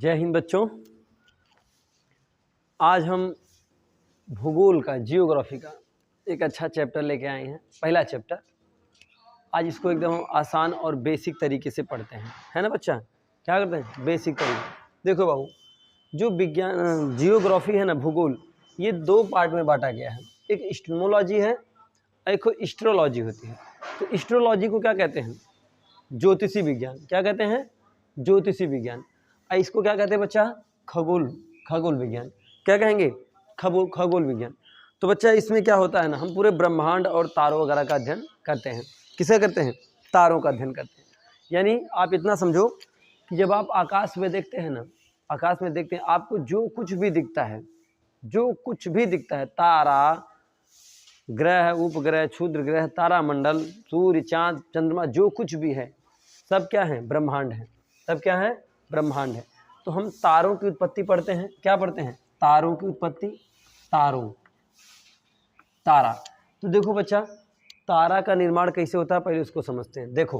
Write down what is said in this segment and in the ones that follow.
जय हिंद बच्चों। आज हम भूगोल का, जियोग्राफी का एक अच्छा चैप्टर लेके आए हैं, पहला चैप्टर। आज इसको एकदम आसान और बेसिक तरीके से पढ़ते हैं, है ना बच्चा? क्या करते हैं? बेसिक तरीके। देखो बाबू, जो विज्ञान जियोग्राफी है ना, भूगोल, ये दो पार्ट में बांटा गया है। एक एस्ट्रोनोलॉजी है, एक एस्ट्रोलॉजी होती है। तो एस्ट्रोलॉजी को क्या कहते हैं? ज्योतिषी विज्ञान। क्या कहते हैं? ज्योतिषी विज्ञान। इसको क्या कहते हैं बच्चा? खगोल विज्ञान। क्या कहेंगे? खगोल विज्ञान। तो बच्चा इसमें क्या होता है ना, हम पूरे ब्रह्मांड और तारों वगैरह का अध्ययन करते हैं। किसे करते हैं? तारों का अध्ययन करते हैं। यानी आप इतना समझो कि जब आप आकाश में देखते हैं ना, आकाश में देखते हैं, आपको जो कुछ भी दिखता है, तारा, ग्रह, उपग्रह, क्षुद्र ग्रह, तारामंडल, सूर्य, चांद, चंद्रमा, जो कुछ भी है, सब क्या है? ब्रह्मांड है। सब क्या है? ब्रह्मांड है। तो हम तारों की उत्पत्ति पढ़ते हैं। क्या पढ़ते हैं? तारों की उत्पत्ति। तारा। तो देखो बच्चा, तारा का निर्माण कैसे होता है, पहले उसको समझते हैं। देखो,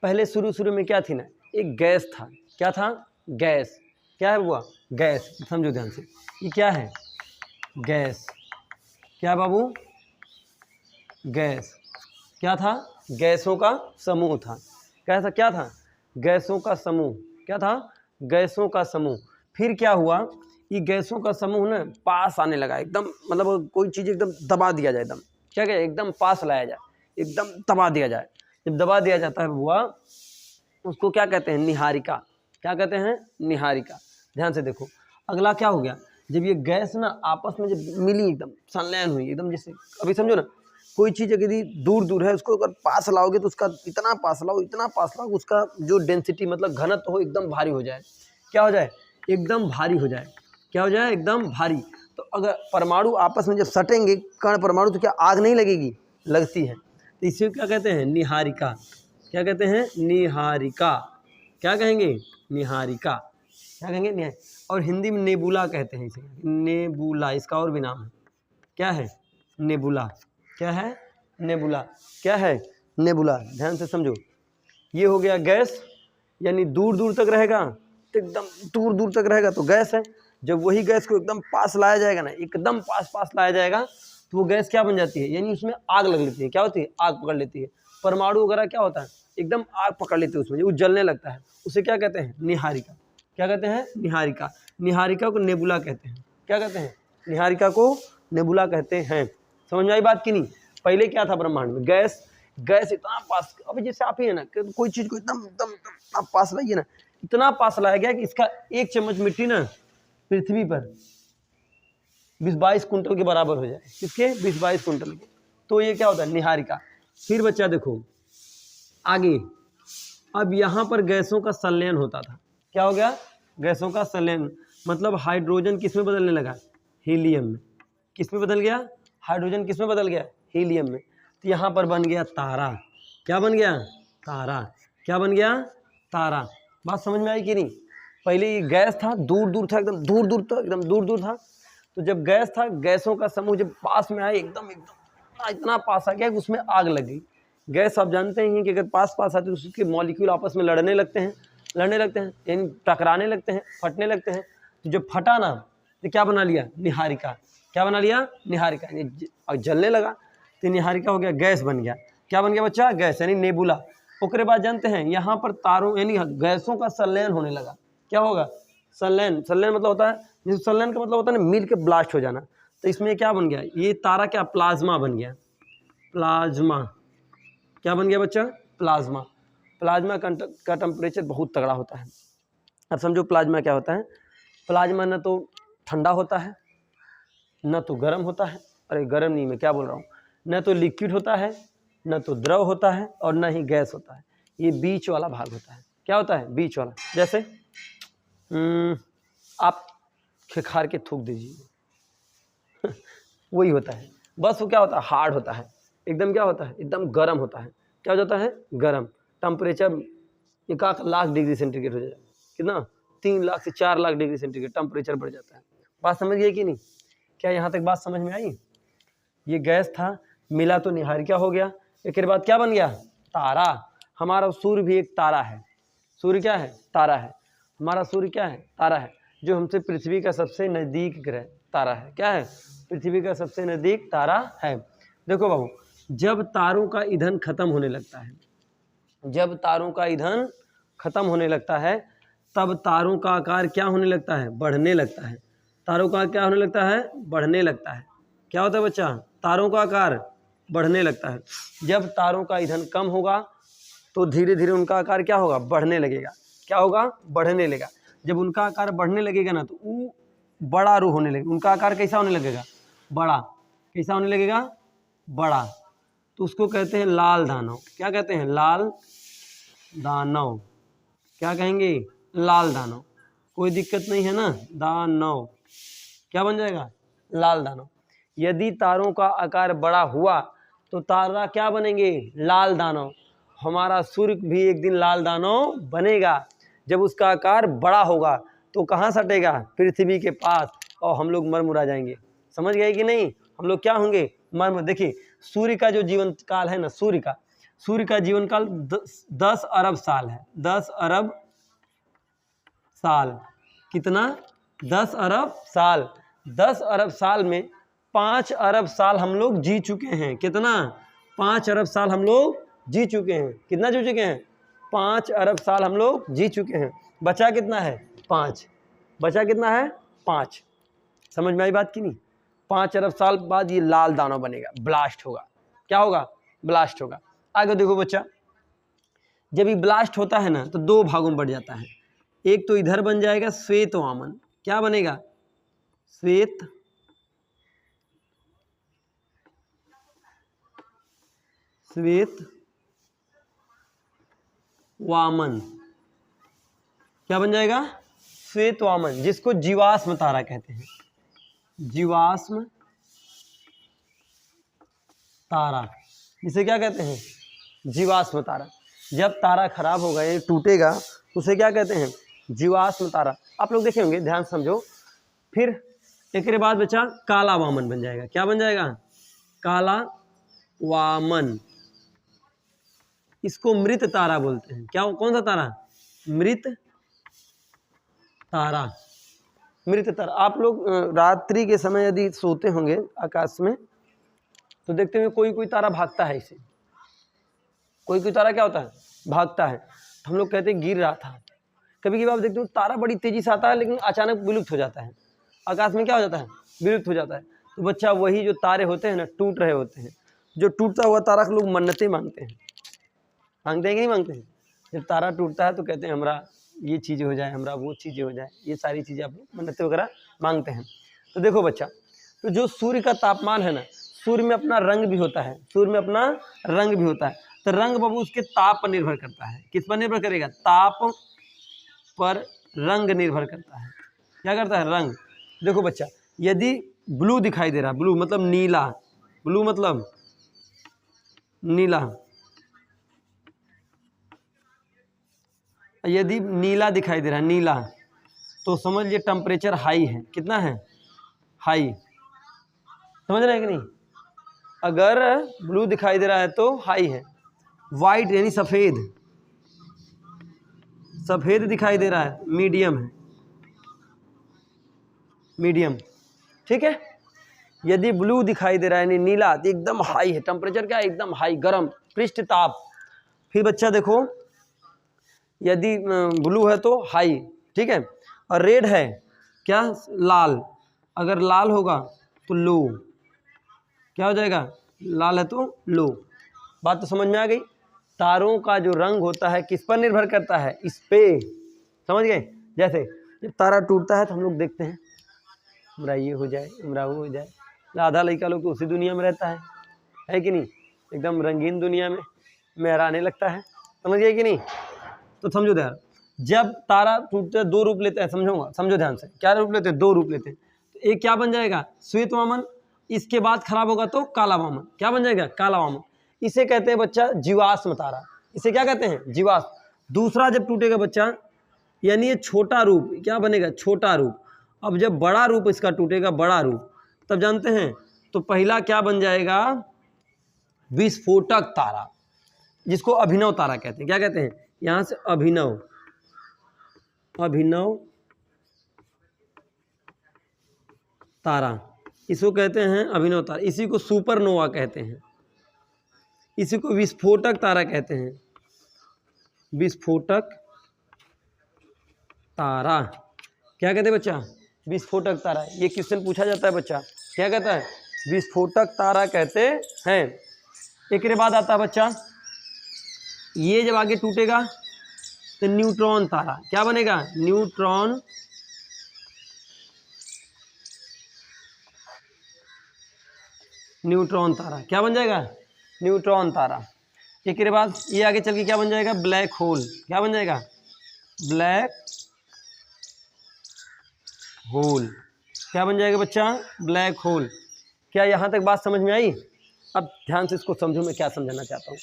पहले शुरू में क्या थी ना, एक गैस था। क्या था? गैस। क्या है हुआ? गैस। समझो ध्यान से, ये क्या है? गैस। क्या बाबू? गैस। क्या था? गैसों का समूह था। कैसा? क्या था? गैसों का समूह। क्या था? गैसों का समूह। फिर क्या हुआ? ये गैसों का समूह ना पास आने लगा एकदम, मतलब कोई चीज़ एकदम दबा दिया जाए, एकदम क्या क्या एकदम पास लाया जाए, एकदम दबा दिया जाए। जब दबा दिया जाता है हुआ, उसको क्या कहते हैं? निहारिका। क्या कहते हैं? निहारिका। ध्यान से देखो, अगला क्या हो गया? जब ये गैस ना आपस में जब मिली, एकदम संलयन हुई, एकदम जैसे अभी समझो ना, कोई चीज़ यदि दूर है, उसको अगर पास लाओगे तो उसका इतना पास लाओ, उसका जो डेंसिटी मतलब घनत्व हो, एकदम भारी हो जाए। क्या हो जाए? एकदम भारी हो जाए। क्या हो जाए? एकदम भारी। तो अगर परमाणु आपस में जब सटेंगे, कण परमाणु, तो क्या आग नहीं लगेगी? लगती है। तो इसे क्या कहते हैं? निहारिका। क्या कहते हैं? निहारिका। क्या कहेंगे? निहारिका। क्या कहेंगे? निहारिका। और हिंदी में नेबुला कहते हैं इसे। नेबुला, इसका और भी नाम है। क्या है? नेबुला। क्या है? नेबुला। क्या है? नेबुला। ध्यान से समझो, ये हो गया गैस, यानी दूर तक रहेगा, एकदम दूर तक रहेगा तो गैस है। जब वही गैस को एकदम पास लाया जाएगा ना, एकदम पास लाया जाएगा, तो वो गैस क्या बन जाती है? यानी उसमें आग लग लेती है। क्या होती है? आग पकड़ लेती है। परमाणु वगैरह क्या होता है? एकदम आग पकड़ लेती है उसमें, वो जलने लगता है। उसे क्या कहते हैं? निहारिका। क्या कहते हैं? निहारिका। निहारिका को नेबुला कहते हैं। क्या कहते हैं? निहारिका को नेबुला कहते हैं। समझ में आई बात कि नहीं? पहले क्या था ब्रह्मांड में? गैस इतना पास, अभी जैसे आप ही है ना, कोई चीज को एकदम पास लाइए ना, इतना पास लाया गया कि इसका एक चम्मच मिट्टी ना पृथ्वी पर 20-22 कुंटल के बराबर हो जाए। किसके? 20-22 कुंटल के। तो ये क्या होता है? निहारिका। फिर बच्चा देखो आगे, अब यहाँ पर गैसों का संलयन होता था। क्या हो गया? गैसों का संलयन, मतलब हाइड्रोजन किस में बदलने लगा? हीलियम में। किस में बदल गया? हाइड्रोजन किस में बदल गया? हीलियम में। तो यहाँ पर बन गया तारा। क्या बन गया? तारा। क्या बन गया? तारा। बात समझ में आई कि नहीं? पहले ये गैस था, दूर था, एकदम दूर था। तो जब गैस था, गैसों का समूह जब पास में आया, एकदम इतना पास आ गया कि उसमें आग लग गई। गैस आप जानते ही हैं कि अगर पास आते तो उसके मॉलिक्यूल आपस में लड़ने लगते हैं, यानी टकराने लगते हैं, फटने लगते हैं। तो जब फटा ना, तो क्या बना लिया? निहारिका। क्या बना लिया? निहारिका। और जलने लगा तो निहारिका हो गया, गैस बन गया। क्या बन गया बच्चा? गैस, यानी नेबुला। उसके बाद जानते हैं यहाँ पर तारों यानी गैसों का संलयन होने लगा। क्या होगा? संलयन मतलब होता है, जैसे संलयन का मतलब होता है ना, मिल के ब्लास्ट हो जाना। तो इसमें क्या बन गया? ये तारा क्या? प्लाज्मा बन गया। प्लाज्मा। क्या बन गया बच्चा? प्लाज्मा। प्लाज्मा का टेम्परेचर बहुत तगड़ा होता है। अब समझो प्लाज्मा क्या होता है। प्लाज्मा न तो ठंडा होता है, न तो गर्म होता है, अरे गर्म नहीं, मैं क्या बोल रहा हूँ, न तो लिक्विड होता है, न तो द्रव होता है, और न ही गैस होता है। ये बीच वाला भाग होता है। क्या होता है? बीच वाला। जैसे आप खिखार के थूक दीजिए वही होता है। बस वो क्या होता है? हार्ड होता है एकदम। क्या होता है? एकदम गर्म होता है। क्या हो जाता है? गर्म। टेम्परेचर 1 लाख डिग्री सेंटीग्रेड हो जाएगा। कितना? 3 लाख से 4 लाख डिग्री सेंटीग्रेड टेम्परेचर बढ़ जाता है। बात समझ गई कि नहीं? क्या यहाँ तक बात समझ में आई? ये गैस था, मिला तो निहारिका हो गया। एक बाद क्या बन गया? तारा। हमारा सूर्य भी एक तारा है। सूर्य क्या है? तारा है। हमारा सूर्य क्या है? तारा है, जो हमसे पृथ्वी का सबसे नज़दीक ग्रह तारा है। क्या है? पृथ्वी का सबसे नज़दीक तारा है। देखो बाबू, जब तारों का ईंधन खत्म होने लगता है, जब तारों का ईंधन खत्म होने लगता है, तब तारों का आकार क्या होने लगता है? बढ़ने लगता है। तारों का क्या होने लगता है? बढ़ने लगता है। क्या होता है बच्चा? तारों का आकार बढ़ने लगता है। जब तारों का ईंधन कम होगा तो धीरे धीरे उनका आकार क्या होगा? बढ़ने लगेगा। क्या होगा? बढ़ने लगेगा। जब उनका आकार बढ़ने लगेगा ना, तो वो बड़ा रूप होने लगेगा। उनका आकार कैसा होने लगेगा? बड़ा। कैसा होने लगेगा? बड़ा। तो उसको कहते हैं लाल दानव। क्या कहते हैं? लाल दानव। क्या कहेंगे? लाल दानव। कोई दिक्कत नहीं है ना? दानव क्या बन जाएगा? लाल दानव। यदि तारों का आकार बड़ा हुआ तो तारा क्या बनेंगे? लाल दानव। हमारा सूर्य भी एक दिन लाल दानव बनेगा। जब उसका आकार बड़ा होगा तो कहाँ सटेगा? पृथ्वी के पास, और हम लोग मरमुरा जाएंगे। समझ गए कि नहीं? हम लोग क्या होंगे? मरमुर। देखिए, सूर्य का जो जीवन काल है ना, सूर्य का जीवन काल 10 अरब साल है। 10 अरब साल। कितना? 10 अरब साल। 10 अरब साल में 5 अरब साल हम लोग जी चुके हैं। कितना? 5 अरब साल हम लोग जी चुके हैं। कितना जी चुके हैं? 5 अरब साल हम लोग जी चुके हैं। बचा कितना है? 5। बचा कितना है? 5। समझ में आई बात की नहीं? 5 अरब साल बाद ये लाल दानव बनेगा, ब्लास्ट होगा। क्या होगा? ब्लास्ट होगा। आगे देखो बच्चा, जब ये ब्लास्ट होता है ना तो 2 भागों में बढ़ जाता है। एक तो इधर बन जाएगा श्वेत वामन। क्या बनेगा? श्वेत वामन। क्या बन जाएगा? श्वेत वामन, जिसको जीवाश्म तारा कहते हैं। जीवाश्म तारा, इसे क्या कहते हैं? जीवाश्म तारा। जब तारा खराब होगा, ये टूटेगा, तो उसे क्या कहते हैं? जीवाश्म तारा। आप लोग देखे होंगे, ध्यान समझो। फिर एक के बाद बचा काला वामन बन जाएगा। क्या बन जाएगा? काला वामन। इसको मृत तारा बोलते हैं। क्या? कौन सा तारा? मृत तारा। मृत तारा। आप लोग रात्रि के समय यदि सोते होंगे आकाश में, तो देखते होंगे कोई कोई तारा भागता है। इसे कोई कोई तारा क्या होता है? भागता है। तो हम लोग कहते हैं गिर रहा था। कभी कभी आप देखते हो तारा बड़ी तेजी से आता है, लेकिन अचानक विलुप्त हो जाता है। आकाश में क्या हो जाता है? विलुप्त हो जाता है। तो बच्चा, वही जो तारे होते हैं ना, टूट रहे होते हैं। जो टूटता हुआ तारा के लोग मन्नतें मांगते हैं। मांगते हैं कि नहीं मांगते हैं? जब तारा टूटता है तो कहते हैं हमरा ये चीज़ें हो जाए, हमरा वो चीज़ें हो जाए। ये सारी चीज़ें आप लोग मन्नतें वगैरह मांगते हैं। तो देखो बच्चा, तो जो सूर्य का तापमान है ना, सूर्य में अपना रंग भी होता है। सूर्य में अपना रंग भी होता है। तो रंग बाबू उसके ताप पर निर्भर करता है। किस पर निर्भर करेगा? ताप पर रंग निर्भर करता है। क्या करता है? रंग। देखो बच्चा, यदि ब्लू दिखाई दे रहा, ब्लू मतलब नीला, ब्लू मतलब नीला, यदि नीला दिखाई दे रहा है, नीला, तो समझ लीजिए टेम्परेचर हाई है। कितना है? हाई। समझ रहे हैं कि नहीं? अगर ब्लू दिखाई दे रहा है तो हाई है। वाइट यानी सफ़ेद, सफ़ेद दिखाई दे रहा है, मीडियम है। मीडियम, ठीक है। यदि ब्लू दिखाई दे रहा है यानी नीला, तो एकदम हाई है। टेम्परेचर क्या है? एकदम हाई, गर्म, पृष्ठ ताप। फिर बच्चा देखो, यदि ब्लू है तो हाई, ठीक है। और रेड है क्या? लाल। अगर लाल होगा तो लो। क्या हो जाएगा? लाल है तो लो। बात तो समझ में आ गई? तारों का जो रंग होता है किस पर निर्भर करता है? इस पे। समझ गए? जैसे जब तारा टूटता है तो हम लोग देखते हैं, हमरा ये हो जाए, हमरा वो हो जाए। आधा लड़का लोग तो उसी दुनिया में रहता है कि नहीं? एकदम रंगीन दुनिया में मेहराने लगता है। समझ गए कि नहीं? तो समझो ध्यान, जब तारा टूटते 2 रूप लेते हैं। समझो ध्यान से, क्या रूप लेते हैं? 2 रूप लेते हैं। तो एक क्या बन जाएगा? श्वेत वामन। इसके बाद खराब होगा तो काला वामन। क्या बन जाएगा? काला वामन। इसे कहते हैं बच्चा जीवाश्म तारा। इसे क्या कहते हैं? जीवाश्म। दूसरा जब टूटेगा बच्चा, यानी ये छोटा रूप क्या बनेगा? छोटा रूप। अब जब बड़ा रूप इसका टूटेगा, बड़ा रूप, तब जानते हैं तो पहला क्या बन जाएगा? विस्फोटक तारा, जिसको अभिनव तारा कहते हैं। क्या कहते हैं? यहाँ से अभिनव अभिनव तारा, इसको कहते हैं अभिनव तारा। इसी को सुपरनोवा कहते हैं, इसी को विस्फोटक तारा कहते हैं, विस्फोटक तारा। क्या कहते हैं बच्चा? विस्फोटक तारा। ये क्वेश्चन पूछा जाता है बच्चा, क्या कहता है? विस्फोटक तारा कहते हैं। एक के बाद आता है बच्चा, ये जब आगे टूटेगा तो न्यूट्रॉन तारा। क्या बनेगा? न्यूट्रॉन तारा। क्या बन जाएगा? न्यूट्रॉन तारा। एक के बाद ये आगे चल के क्या बन जाएगा? Black hole. क्या बन जाएगा? Black hole. क्या बन जाएगा बच्चा? Black hole. क्या यहाँ तक बात समझ में आई? अब ध्यान से इसको समझो, मैं क्या समझाना चाहता हूँ।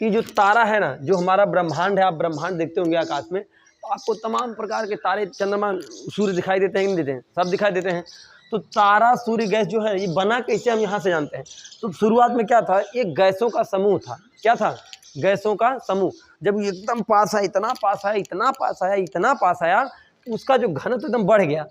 ये जो तारा है ना, जो हमारा ब्रह्मांड है, आप ब्रह्मांड देखते होंगे आकाश में, तो आपको तमाम प्रकार के तारे, चंद्रमा, सूर्य दिखाई देते हैं कि नहीं देते हैं? सब दिखाई देते हैं। तो तारा, सूर्य, गैस जो है, ये बना कैसे, हम यहाँ से जानते हैं। तो शुरुआत में क्या था? एक गैसों का समूह था। क्या था? गैसों का समूह। जब एकदम पास आया, इतना पास आया, इतना पास आया, इतना पास आया, उसका जो घनत्व एकदम बढ़ गया।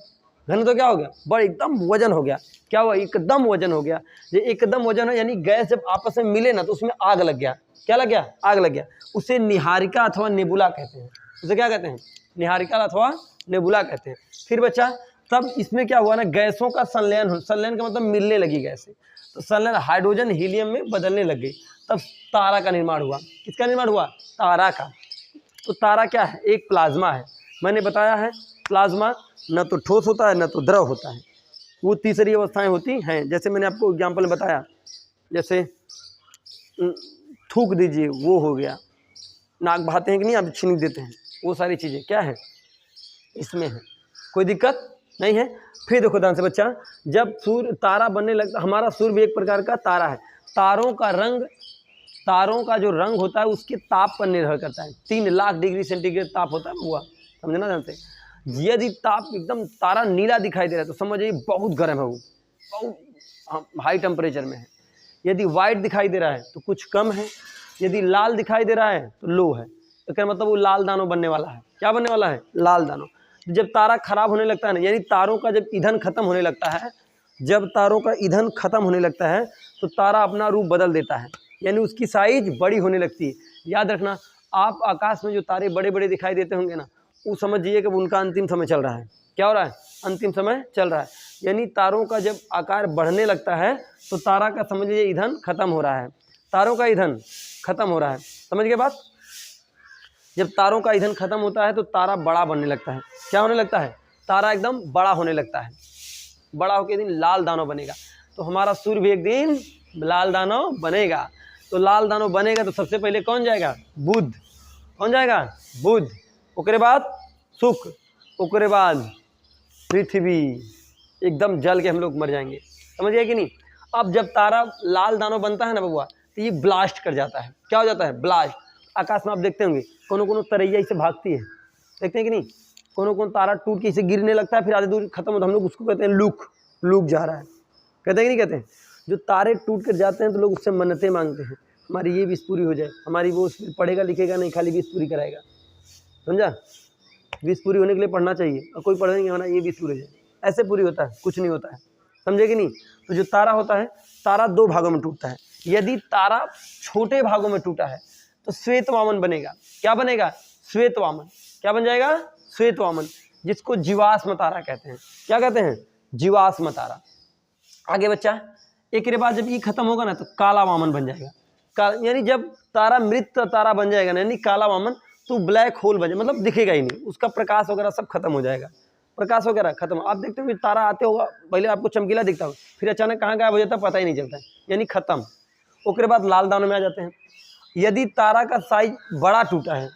घनत्व क्या हो गया? बढ़, एकदम वजन हो गया। क्या हुआ? एकदम वजन हो गया। ये एकदम वजन है, यानी गैस जब आपस में मिले ना, तो उसमें आग लग गया। क्या लग गया? आग लग गया। उसे निहारिका अथवा नेबुला कहते हैं। उसे क्या कहते हैं? निहारिका अथवा नेबुला कहते हैं। फिर बच्चा, तब इसमें क्या हुआ ना, गैसों का संलयन। संलयन का मतलब मिलने लगी गैसें, तो संलयन हाइड्रोजन हीलियम में बदलने लग गई। तब तारा का निर्माण हुआ। किसका निर्माण हुआ? तारा का। तो तारा क्या है? एक प्लाज्मा है। मैंने बताया है, प्लाज्मा न तो ठोस होता है, न तो द्रव होता है। वो तीसरी अवस्थाएं होती हैं। जैसे मैंने आपको एग्जाम्पल में बताया, जैसे थूक दीजिए, वो हो गया। नाक बहाते हैं कि नहीं, आप छींक देते हैं, वो सारी चीज़ें क्या है? इसमें है। कोई दिक्कत नहीं है। फिर देखो ध्यान से बच्चा, जब सूर्य, तारा बनने लगता, हमारा सूर्य भी एक प्रकार का तारा है। तारों का रंग, तारों का जो रंग होता है उसके ताप पर निर्भर करता है। 3 लाख डिग्री सेंटीग्रेड ताप होता है हुआ, समझना ध्यान से। यदि ताप एकदम तारा नीला दिखाई दे रहा है तो समझ जाइए बहुत गर्म है, वो बहुत हाई टेम्परेचर में है। यदि वाइट दिखाई दे रहा है तो कुछ कम है। यदि लाल दिखाई दे रहा है तो लो है। तो क्या मतलब? वो लाल दानों बनने वाला है। क्या बनने वाला है? लाल दानों। जब तारा खराब होने लगता है ना, यानी तारों का जब ईंधन खत्म होने लगता है, जब तारों का ईंधन खत्म होने लगता है तो तारा अपना रूप बदल देता है, यानी उसकी साइज बड़ी होने लगती है। याद रखना, आप आकाश में जो तारे बड़े बड़े दिखाई देते होंगे ना, वो समझिए कि उनका अंतिम समय चल रहा है। क्या हो रहा है? अंतिम समय चल रहा है। यानी तारों का जब आकार बढ़ने लगता है तो तारा का समझ लीजिए ईंधन खत्म हो रहा है। तारों का ईंधन खत्म हो रहा है, समझ गए बात? जब तारों का ईंधन खत्म होता है तो तारा बड़ा बनने लगता है। क्या होने लगता है? तारा एकदम बड़ा होने लगता है। बड़ा होकर एक दिन लाल दानव बनेगा। तो हमारा सूर्य भी एक दिन लाल दानव बनेगा। तो लाल दानव बनेगा तो सबसे पहले कौन जाएगा? बुध। कौन जाएगा? बुध। उसके बाद शुक्र, उसके बाद पृथ्वी। एकदम जल के हम लोग मर जाएंगे, समझ गए कि नहीं? अब जब तारा लाल दानव बनता है ना बबुआ, तो ये ब्लास्ट कर जाता है। क्या हो जाता है? ब्लास्ट। आकाश में आप देखते होंगे कोनो तरैया इसे भागती है, देखते हैं कि नहीं? कोनो तारा टूट के इसे गिरने लगता है, फिर आधे दूर खत्म होता है। हम लोग उसको कहते हैं लूक, लूक जा रहा है। कहते हैं कि नहीं कहते हैं? जो तारे टूट कर जाते हैं तो लोग उससे मन्नतें मांगते हैं, हमारी ये विश पूरी हो जाए, हमारी वो पढ़ेगा लिखेगा नहीं, खाली विश पूरी कराएगा। समझा? विश पूरी होने के लिए पढ़ना चाहिए, और कोई पढ़ेंगे हमारा ये विश पूरी हो जाए, ऐसे पूरी होता है, कुछ नहीं होता है। समझे कि नहीं? तो जो तारा होता है, तारा 2 भागों में टूटता है। यदि तारा छोटे भागों में टूटा है तो श्वेत वामन बनेगा। क्या बनेगा? श्वेत वामन। क्या बन जाएगा? श्वेत वामन, जिसको जीवाश्म तारा कहते हैं। क्या कहते हैं? जीवाश्म तारा। आगे बच्चा, एक के बाद जब ये खत्म होगा ना तो काला वामन बन जाएगा। यानी जब तारा मृत तारा बन जाएगा ना, यानी काला वामन, तो ब्लैक होल बन जाए, मतलब दिखेगा ही नहीं, उसका प्रकाश वगैरह सब खत्म हो जाएगा। प्रकाश वगैरह खत्म। आप देखते हो तारा आते होगा, पहले आपको चमकीला दिखता होगा, फिर अचानक कहाँ गायब हो जाता है पता ही नहीं चलता है, यानी खत्म। उसके बाद लाल दानों में आ जाते हैं। यदि तारा का साइज बड़ा टूटा है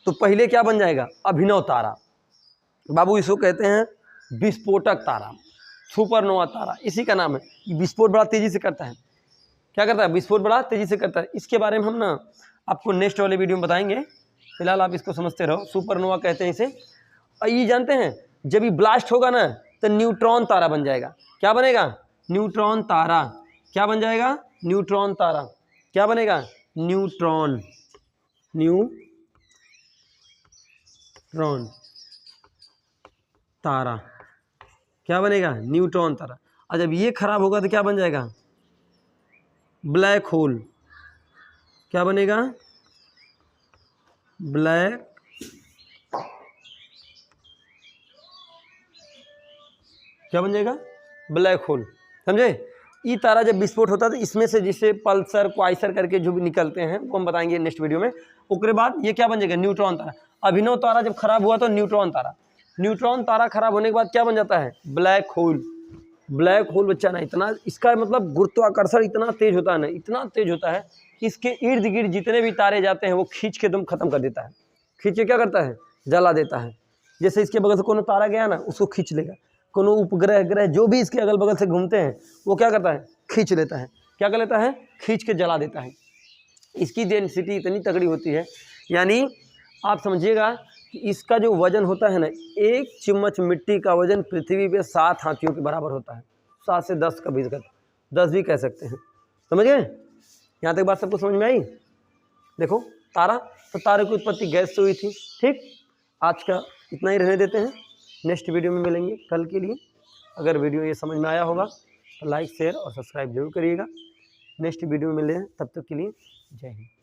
तो पहले क्या बन जाएगा? अभिनव तारा। बाबू इसको कहते हैं विस्फोटक तारा, सुपरनोवा तारा, इसी का नाम है। विस्फोट बड़ा तेजी से करता है। क्या करता है? विस्फोट बड़ा तेजी से करता है। इसके बारे में हम ना आपको नेक्स्ट वाले वीडियो में बताएंगे, फिलहाल आप इसको समझते रहो। सुपरनोवा कहते हैं इसे। और ये जानते हैं जब ये ब्लास्ट होगा ना तो न्यूट्रॉन तारा बन जाएगा। क्या बनेगा? न्यूट्रॉन तारा। क्या बन जाएगा? न्यूट्रॉन तारा। क्या बनेगा? न्यूट्रॉन न्यूट्रॉन तारा। क्या बनेगा? न्यूट्रॉन तारा। और जब ये खराब होगा तो क्या बन जाएगा? Black hole. क्या बनेगा? ब्लैक क्या बन जाएगा? Black hole. समझे? ये तारा जब विस्फोट होता है तो इसमें से जिसे पल्सर क्वाइसर करके जो भी निकलते हैं वो हम बताएंगे नेक्स्ट वीडियो में। उसके बाद ये क्या बन जाएगा? न्यूट्रॉन तारा। अभिनव तारा जब खराब हुआ तो न्यूट्रॉन तारा। न्यूट्रॉन तारा खराब होने के बाद क्या बन जाता है? Black hole. ब्लैक होल बच्चा ना इतना, इसका मतलब गुरुत्वाकर्षण इतना तेज होता है ना, इतना तेज होता है कि इसके इर्द गिर्द जितने भी तारे जाते हैं वो खींच के एकदम खत्म कर देता है। खींच के क्या करता है? जला देता है। जैसे इसके बगल से कोनो तारा गया ना, उसको खींच लेगा। कोनो उपग्रह ग्रह जो भी इसके अगल बगल से घूमते हैं वो क्या करता है? खींच लेता है। क्या कर लेता है? खींच के जला देता है। इसकी डेंसिटी इतनी तगड़ी होती है, यानी आप समझिएगा कि इसका जो वजन होता है ना, 1 चम्मच मिट्टी का वजन पृथ्वी पे 7 हाथियों के बराबर होता है। 7 से 10 का भी, 10 भी कह सकते हैं। समझ गए? यहाँ तक बात सबको समझ में आई? देखो तारा, तो तारे की उत्पत्ति गैस से हुई थी। ठीक, आज का इतना ही रहने देते हैं। नेक्स्ट वीडियो में मिलेंगे कल के लिए। अगर वीडियो ये समझ में आया होगा तो लाइक शेयर और सब्सक्राइब जरूर करिएगा। नेक्स्ट वीडियो में मिले हैं, तब तक के लिए जय हिंद।